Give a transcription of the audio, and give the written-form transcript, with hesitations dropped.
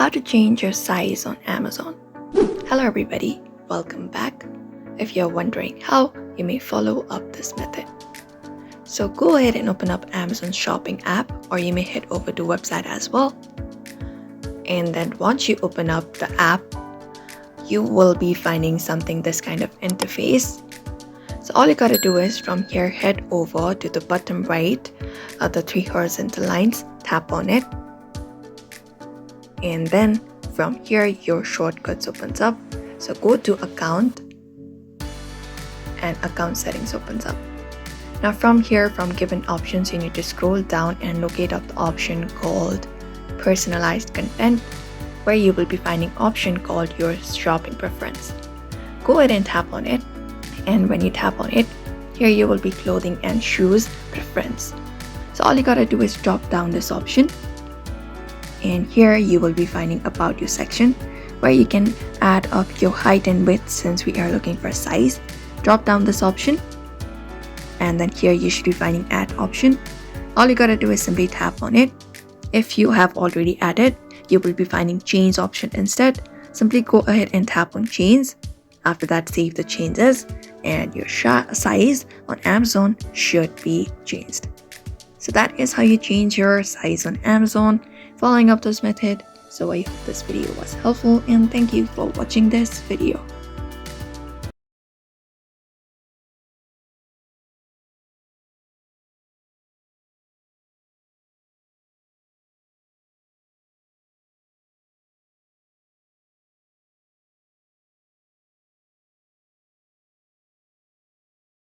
How to change your size on Amazon. Hello everybody, welcome back. If you're wondering how, you may follow up this method. So go ahead and open up Amazon shopping app, or you may head over to website as well. And then once you open up the app, you will be finding something this kind of interface. So all you gotta do is from here head over to the bottom right of the three horizontal lines, tap on it, and then from here your shortcuts opens up. So go to account, and account settings opens up. Now from here, from given options, you need to scroll down and locate up the option called personalized content, where you will be finding option called your shopping preference. Go ahead and tap on it, and when you tap on it, here you will be clothing and shoes preference. So all you gotta do is drop down this option, and here you will be finding about you section, where you can add up your height and width. Since we are looking for size, drop down this option, and then here you should be finding add option. All you gotta do is simply tap on it. If you have already added, you will be finding change option instead. Simply go ahead and tap on change. After that, save the changes, and your size on Amazon should be changed. So that is how you change your size on Amazon following up this method. So I hope this video was helpful, and thank you for watching this video.